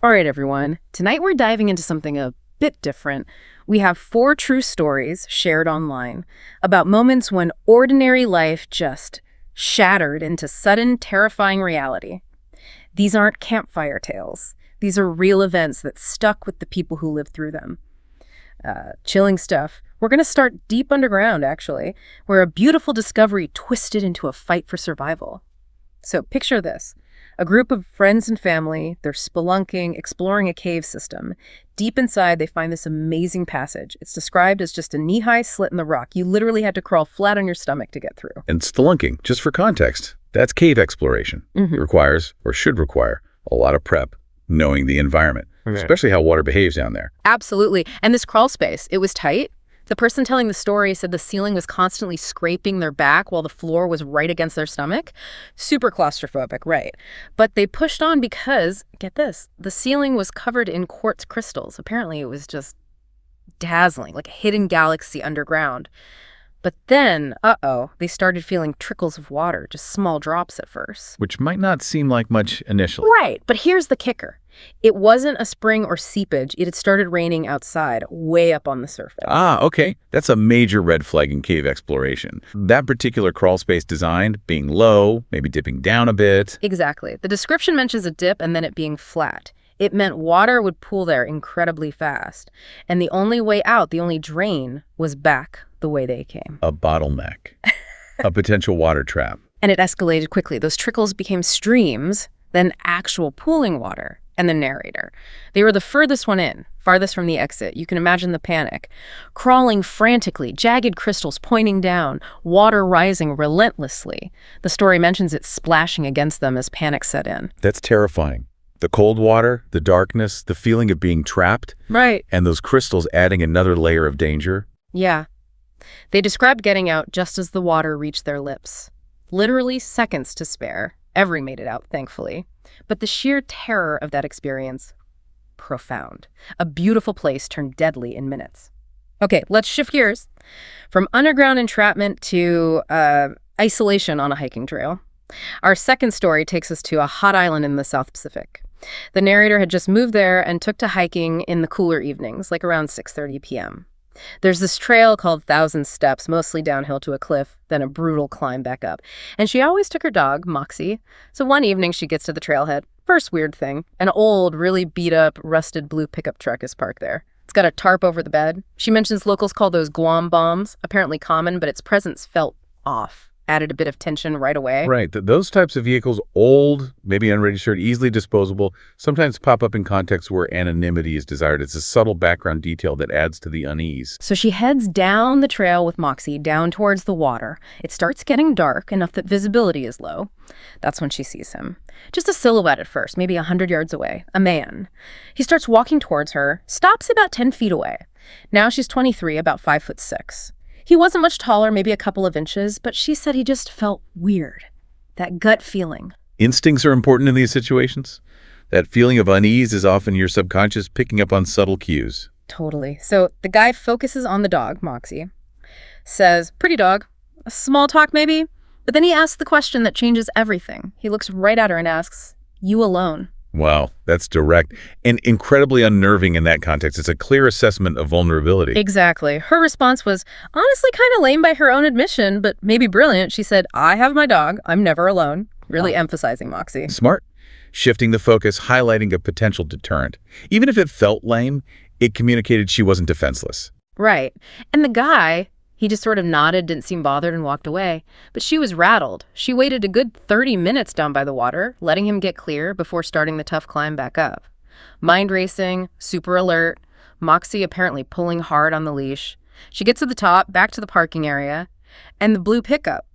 All right, everyone. Tonight we're diving into something a bit different. We have 4 true stories shared online about moments when ordinary life just shattered into sudden, terrifying reality. These aren't campfire tales. These are real events that stuck with the people who lived through them. Chilling stuff. We're going to start deep underground, actually, where a beautiful discovery twisted into a fight for survival. So picture this. A group of friends and family, they're spelunking, exploring a cave system. Deep inside, they find this amazing passage. It's described as just a knee-high slit in the rock. You literally had to crawl flat on your stomach to get through. And spelunking, just for context, that's cave exploration. It requires, or should require, a lot of prep, knowing the environment, especially how water behaves down there. Absolutely. And this crawl space, it was tight. The person telling the story said the ceiling was constantly scraping their back while the floor was right against their stomach. Super claustrophobic, right? But they pushed on because, get this, the ceiling was covered in quartz crystals. Apparently it was just dazzling, like a hidden galaxy underground. But then, they started feeling trickles of water, just small drops at first. Which might not seem like much initially. Right, but here's the kicker. It wasn't a spring or seepage. It had started raining outside, way up on the surface. Okay. That's a major red flag in cave exploration. That particular crawl space design being low, maybe dipping down a bit. Exactly. The description mentions a dip and then it being flat. It meant water would pool there incredibly fast. And the only way out, the only drain, was back the way they came. A bottleneck. A potential water trap. And it escalated quickly. Those trickles became streams, then actual pooling water. And the narrator. They were the furthest one in, farthest from the exit. You can imagine the panic. Crawling frantically, jagged crystals pointing down, water rising relentlessly. The story mentions it splashing against them as panic set in. That's terrifying. The cold water, the darkness, the feeling of being trapped. Right. And those crystals adding another layer of danger. Yeah. They described getting out just as the water reached their lips. Literally seconds to spare. Every made it out, thankfully. But the sheer terror of that experience, profound. A beautiful place turned deadly in minutes. Okay, let's shift gears from underground entrapment to isolation on a hiking trail. Our second story takes us to a hot island in the South Pacific. The narrator had just moved there and took to hiking in the cooler evenings, like around 6:30 p.m. There's this trail called Thousand Steps, mostly downhill to a cliff, then a brutal climb back up. And she always took her dog, Moxie. So one evening she gets to the trailhead. First weird thing, an old, really beat-up, rusted blue pickup truck is parked there. It's got a tarp over the bed. She mentions locals call those Guam bombs, apparently common, but its presence felt off. Added a bit of tension right away. Right. Those types of vehicles, old, maybe unregistered, easily disposable, sometimes pop up in contexts where anonymity is desired. It's a subtle background detail that adds to the unease. So she heads down the trail with Moxie, down towards the water. It starts getting dark, enough that visibility is low. That's when she sees him. Just a silhouette at first, maybe 100 yards away. A man. He starts walking towards her, stops about 10 feet away. Now she's 23, about 5'6". He wasn't much taller, maybe a couple of inches, but she said he just felt weird. That gut feeling. Instincts are important in these situations. That feeling of unease is often your subconscious picking up on subtle cues. Totally. So the guy focuses on the dog, Moxie. Says, pretty dog. A small talk maybe? But then he asks the question that changes everything. He looks right at her and asks, you alone? Wow, that's direct and incredibly unnerving in that context. It's a clear assessment of vulnerability. Exactly. Her response was honestly kind of lame by her own admission, but maybe brilliant. She said, I have my dog. I'm never alone. Really emphasizing Moxie. Smart. Shifting the focus, highlighting a potential deterrent. Even if it felt lame, it communicated she wasn't defenseless. Right. And the guy, he just sort of nodded, didn't seem bothered, and walked away. But she was rattled. She waited a good 30 minutes down by the water, letting him get clear before starting the tough climb back up. Mind racing, super alert, Moxie apparently pulling hard on the leash. She gets to the top, back to the parking area, and the blue pickup.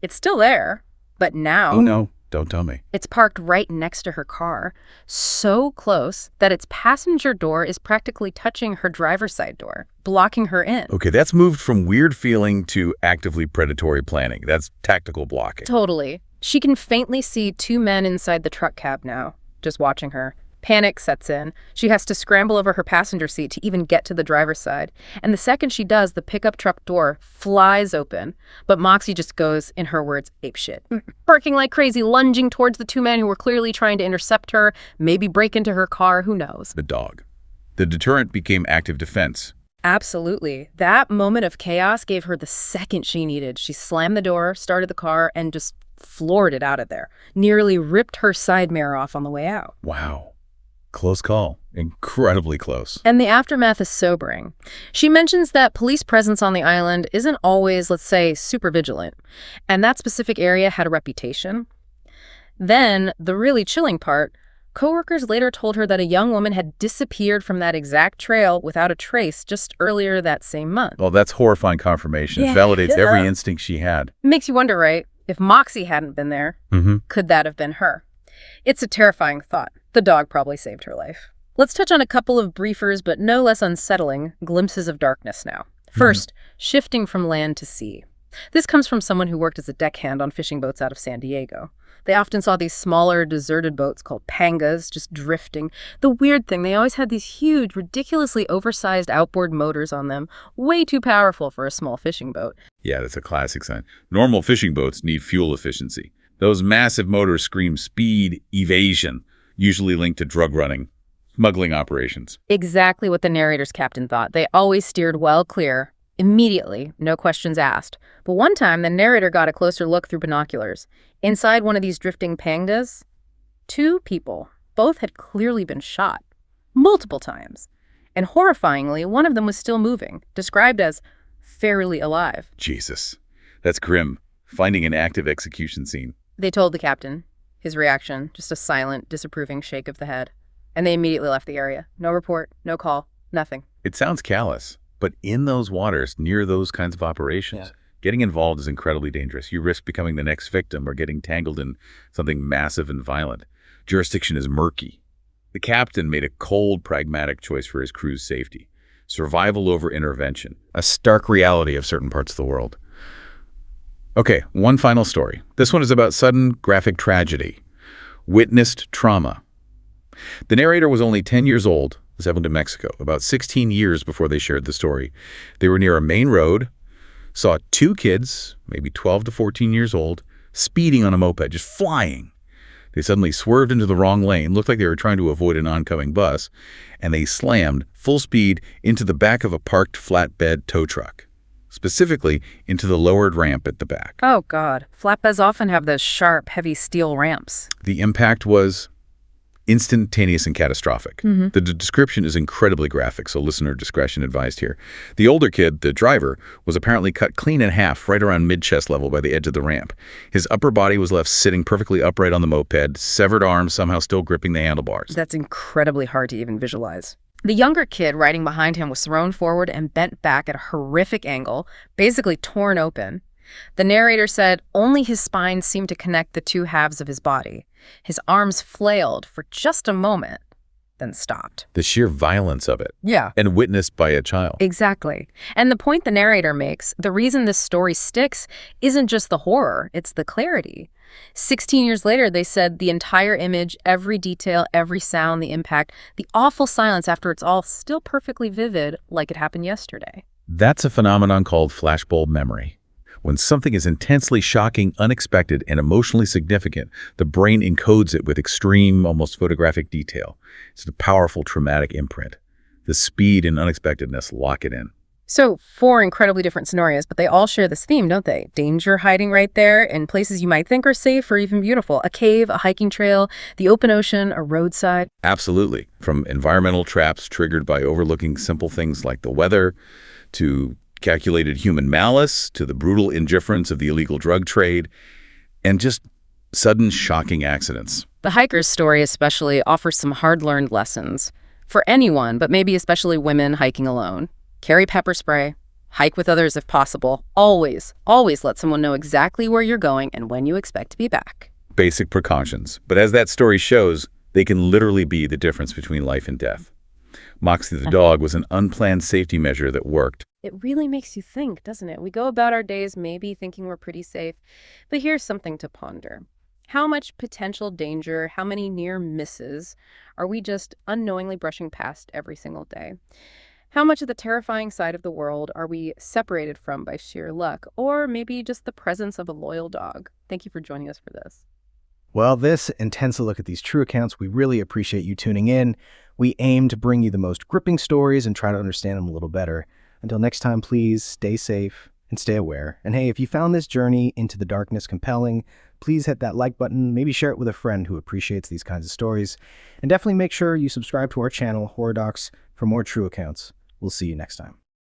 It's still there, but now... Oh, no. Don't tell me. It's parked right next to her car, so close that its passenger door is practically touching her driver's side door, blocking her in. Okay, that's moved from weird feeling to actively predatory planning. That's tactical blocking. Totally. She can faintly see 2 men inside the truck cab now, just watching her. Panic sets in. She has to scramble over her passenger seat to even get to the driver's side. And the second she does, the pickup truck door flies open. But Moxie just goes, in her words, apeshit. Barking like crazy, lunging towards the two men who were clearly trying to intercept her, maybe break into her car, who knows. The dog. The deterrent became active defense. Absolutely. That moment of chaos gave her the second she needed. She slammed the door, started the car, and just floored it out of there. Nearly ripped her side mirror off on the way out. Wow. Close call. Incredibly close. And the aftermath is sobering. She mentions that police presence on the island isn't always, let's say, super vigilant. And that specific area had a reputation. Then, the really chilling part, coworkers later told her that a young woman had disappeared from that exact trail without a trace just earlier that same month. Well, that's horrifying confirmation. Yeah. It validates every instinct she had. Makes you wonder, right? If Moxie hadn't been there, could that have been her? It's a terrifying thought. The dog probably saved her life. Let's touch on a couple of briefer but no less unsettling glimpses of darkness now. First, shifting from land to sea. This comes from someone who worked as a deckhand on fishing boats out of San Diego. They often saw these smaller, deserted boats called pangas just drifting. The weird thing, they always had these huge, ridiculously oversized outboard motors on them, way too powerful for a small fishing boat. Yeah, that's a classic sign. Normal fishing boats need fuel efficiency. Those massive motors scream speed, evasion, usually linked to drug running, smuggling operations. Exactly what the narrator's captain thought. They always steered well clear, immediately, no questions asked. But one time, the narrator got a closer look through binoculars. Inside one of these drifting pangas, two people, both had clearly been shot, multiple times. And horrifyingly, one of them was still moving, described as fairly alive. Jesus, that's grim. Finding an active execution scene. They told the captain. His reaction, just a silent, disapproving shake of the head. And they immediately left the area. No report, no call, nothing. It sounds callous, but in those waters, near those kinds of operations, getting involved is incredibly dangerous. You risk becoming the next victim or getting tangled in something massive and violent. Jurisdiction is murky. The captain made a cold, pragmatic choice for his crew's safety. Survival over intervention. A stark reality of certain parts of the world. Okay, one final story. This one is about sudden, graphic tragedy. Witnessed trauma. The narrator was only 10 years old. This happened in Mexico, about 16 years before they shared the story. They were near a main road, saw two kids, maybe 12 to 14 years old, speeding on a moped, just flying. They suddenly swerved into the wrong lane, looked like they were trying to avoid an oncoming bus, and they slammed full speed into the back of a parked flatbed tow truck, specifically into the lowered ramp at the back. Oh, God. Flatbeds often have those sharp, heavy steel ramps. The impact was instantaneous and catastrophic. The description is incredibly graphic, so listener discretion advised here. The older kid, the driver, was apparently cut clean in half right around mid-chest level by the edge of the ramp. His upper body was left sitting perfectly upright on the moped, severed arms somehow still gripping the handlebars. That's incredibly hard to even visualize. The younger kid riding behind him was thrown forward and bent back at a horrific angle, basically torn open. The narrator said only his spine seemed to connect the two halves of his body. His arms flailed for just a moment, then stopped. The sheer violence of it. Yeah. And witnessed by a child. Exactly. And the point the narrator makes, the reason this story sticks isn't just the horror, it's the clarity. 16 years later, they said the entire image, every detail, every sound, the impact, the awful silence after it's all still perfectly vivid like it happened yesterday. That's a phenomenon called flashbulb memory. When something is intensely shocking, unexpected, and emotionally significant, the brain encodes it with extreme, almost photographic detail. It's a powerful traumatic imprint. The speed and unexpectedness lock it in. So, 4 incredibly different scenarios, but they all share this theme, don't they? Danger hiding right there in places you might think are safe or even beautiful. A cave, a hiking trail, the open ocean, a roadside. Absolutely. From environmental traps triggered by overlooking simple things like the weather, to calculated human malice, to the brutal indifference of the illegal drug trade, and just sudden shocking accidents. The hiker's story especially offers some hard-learned lessons. For anyone, but maybe especially women hiking alone. Carry pepper spray, hike with others if possible. Always, always let someone know exactly where you're going and when you expect to be back. Basic precautions. But as that story shows, they can literally be the difference between life and death. Moxie the dog was an unplanned safety measure that worked. It really makes you think, doesn't it? We go about our days maybe thinking we're pretty safe. But here's something to ponder. How much potential danger, how many near misses are we just unknowingly brushing past every single day? How much of the terrifying side of the world are we separated from by sheer luck, or maybe just the presence of a loyal dog? Thank you for joining us for this. Well, this intense look at these true accounts, we really appreciate you tuning in. We aim to bring you the most gripping stories and try to understand them a little better. Until next time, please stay safe and stay aware. And hey, if you found this journey into the darkness compelling, please hit that like button, maybe share it with a friend who appreciates these kinds of stories. And definitely make sure you subscribe to our channel, Horror Docs, for more true accounts. We'll see you next time.